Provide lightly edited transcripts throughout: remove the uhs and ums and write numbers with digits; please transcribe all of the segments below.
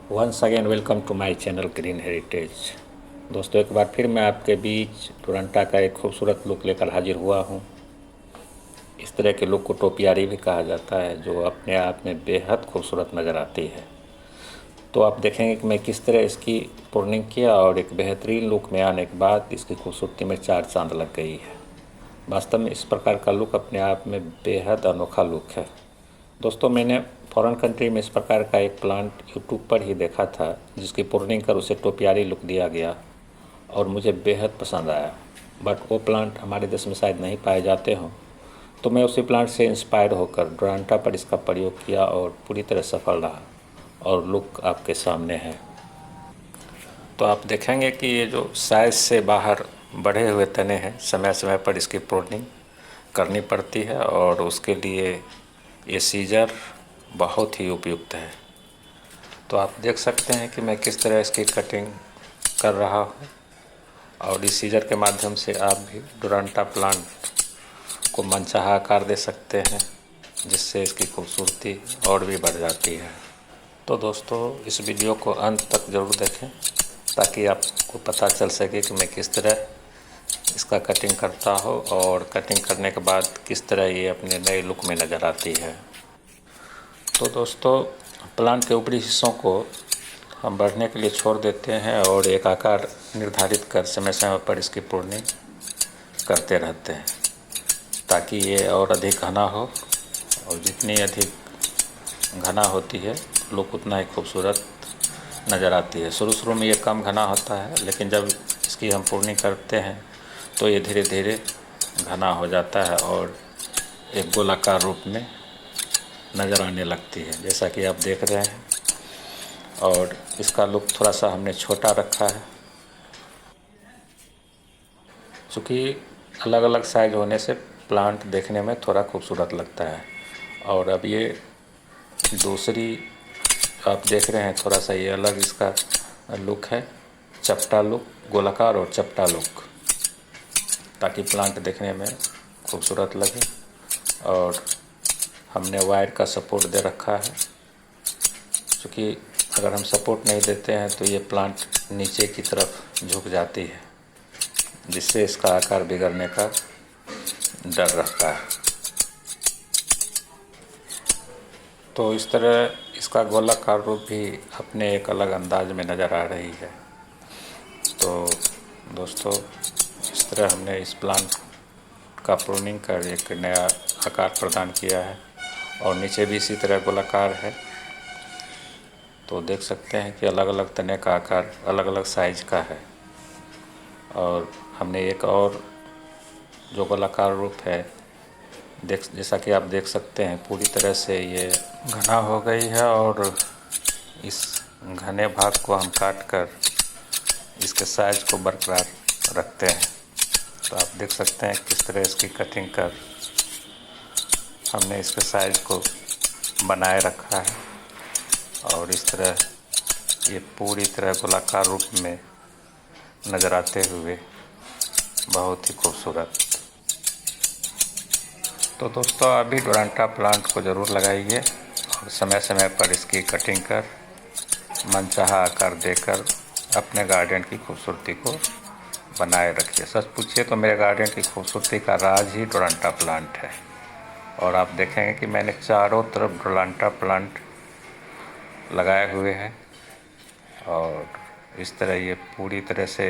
Once again welcome to my channel Green Heritage. दोस्तों, एक बार फिर मैं आपके बीच डोरंटा का एक खूबसूरत लुक लेकर हाजिर हुआ हूँ। इस तरह के लुक को टोपियारी भी कहा जाता है, जो अपने आप में बेहद खूबसूरत नज़र आती है। तो आप देखेंगे कि मैं किस तरह इसकी प्रूनिंग किया और एक बेहतरीन लुक में आने के बाद इसकी खूबसूरती में चार चांद लग गई है। वास्तव में इस प्रकार का लुक अपने आप में बेहद अनोखा लुक है। दोस्तों, मैंने फॉरेन कंट्री में इस प्रकार का एक प्लांट यूट्यूब पर ही देखा था, जिसकी प्रूनिंग कर उसे टोपियारी लुक दिया गया और मुझे बेहद पसंद आया। बट वो प्लांट हमारे देश में शायद नहीं पाए जाते हों, तो मैं उसी प्लांट से इंस्पायर होकर डोरंटा पर इसका प्रयोग किया और पूरी तरह सफल रहा और लुक आपके सामने है। तो आप देखेंगे कि ये जो साइज़ से बाहर बढ़े हुए तने हैं, समय समय पर इसकी प्रूनिंग करनी पड़ती है और उसके लिए ये सीजर बहुत ही उपयुक्त है। तो आप देख सकते हैं कि मैं किस तरह इसकी कटिंग कर रहा हूँ और इस सीजर के माध्यम से आप भी डोरंटा प्लांट को मनचाहा आकार दे सकते हैं, जिससे इसकी खूबसूरती और भी बढ़ जाती है। तो दोस्तों, इस वीडियो को अंत तक ज़रूर देखें ताकि आपको पता चल सके कि मैं किस तरह इसका कटिंग करता हूँ और कटिंग करने के बाद किस तरह ये अपने नए लुक में नज़र आती है। तो दोस्तों, प्लांट के ऊपरी हिस्सों को हम बढ़ने के लिए छोड़ देते हैं और एक आकार निर्धारित कर समय समय पर इसकी प्रूनिंग करते रहते हैं ताकि ये और अधिक घना हो, और जितनी अधिक घना होती है लुक उतना ही खूबसूरत नज़र आती है। शुरू शुरू में ये कम घना होता है, लेकिन जब इसकी हम प्रूनिंग करते हैं तो ये धीरे धीरे घना हो जाता है और एक गोलाकार रूप में नज़र आने लगती है, जैसा कि आप देख रहे हैं। और इसका लुक थोड़ा सा हमने छोटा रखा है, चूँकि अलग अलग साइज होने से प्लांट देखने में थोड़ा खूबसूरत लगता है। और अब ये दूसरी आप देख रहे हैं, थोड़ा सा ये अलग इसका लुक है, चपटा लुक, गोलाकार और चपटा लुक, ताकि प्लांट देखने में खूबसूरत लगे। और हमने वायर का सपोर्ट दे रखा है, क्योंकि अगर हम सपोर्ट नहीं देते हैं तो ये प्लांट नीचे की तरफ झुक जाती है, जिससे इसका आकार बिगड़ने का डर रहता है। तो इस तरह इसका गोलाकार रूप भी अपने एक अलग अंदाज में नज़र आ रही है। तो दोस्तों, इस तरह हमने इस प्लांट का प्रूनिंग कर एक नया आकार प्रदान किया है और नीचे भी इसी तरह गोलाकार है। तो देख सकते हैं कि अलग अलग तने का आकार अलग अलग साइज का है। और हमने एक और जो गोलाकार रूप है, जैसा कि आप देख सकते हैं, पूरी तरह से ये घना हो गई है और इस घने भाग को हम काट कर इसके साइज को बरकरार रखते हैं। तो आप देख सकते हैं किस तरह इसकी कटिंग कर हमने इसके साइज को बनाए रखा है और इस तरह ये पूरी तरह गोलाकार रूप में नज़र आते हुए बहुत ही खूबसूरत। तो दोस्तों, अभी डोरंटा प्लांट को ज़रूर लगाइए और समय समय पर इसकी कटिंग कर मनचाहा आकार देकर अपने गार्डन की खूबसूरती को बनाए रखिए। सच पूछिए तो मेरे गार्डन की खूबसूरती का राज ही डोरंटा प्लांट है। और आप देखेंगे कि मैंने चारों तरफ डोरंटा प्लांट लगाए हुए हैं और इस तरह ये पूरी तरह से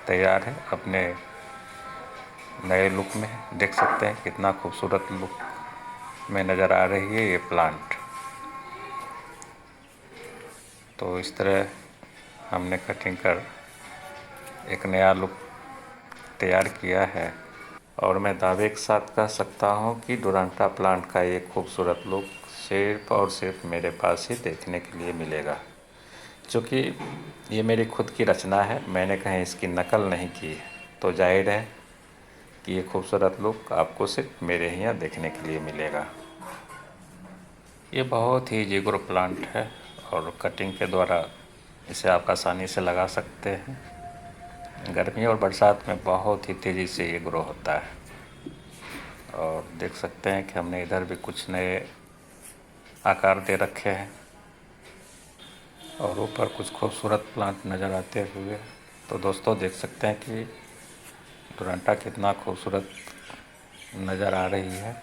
तैयार है अपने नए लुक में। देख सकते हैं कितना खूबसूरत लुक में नज़र आ रही है ये प्लांट। तो इस तरह हमने कटिंग कर एक नया लुक तैयार किया है और मैं दावे के साथ कह सकता हूँ कि डोरंटा प्लांट का ये खूबसूरत लुक सिर्फ और सिर्फ मेरे पास ही देखने के लिए मिलेगा, क्योंकि ये मेरी खुद की रचना है, मैंने कहीं इसकी नकल नहीं की है। तो जाहिर है कि ये खूबसूरत लुक आपको सिर्फ मेरे ही यहाँ देखने के लिए मिलेगा। ये बहुत ही जिगरो प्लांट है और कटिंग के द्वारा इसे आप आसानी से लगा सकते हैं। गर्मी और बरसात में बहुत ही तेज़ी से ये ग्रो होता है। और देख सकते हैं कि हमने इधर भी कुछ नए आकार दे रखे हैं। और ऊपर कुछ खूबसूरत प्लांट नज़र आते हुए। तो दोस्तों देख सकते हैं कि डोरंटा कितना खूबसूरत नज़र आ रही है।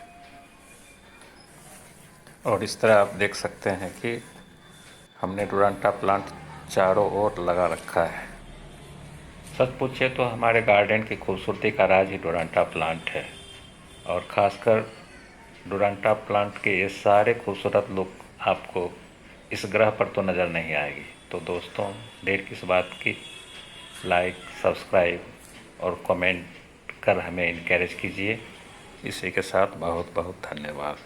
और इस तरह आप देख सकते हैं कि हमने डोरंटा प्लांट चारों ओर लगा रखा है। सच पूछिए तो हमारे गार्डन की खूबसूरती का राज ही डोरंटा प्लांट है। और ख़ासकर डोरंटा प्लांट के ये सारे खूबसूरत लुक आपको इस ग्रह पर तो नज़र नहीं आएगी। तो दोस्तों देर किस बात की, लाइक, सब्सक्राइब और कमेंट कर हमें इनकरेज कीजिए। इसी के साथ बहुत बहुत धन्यवाद।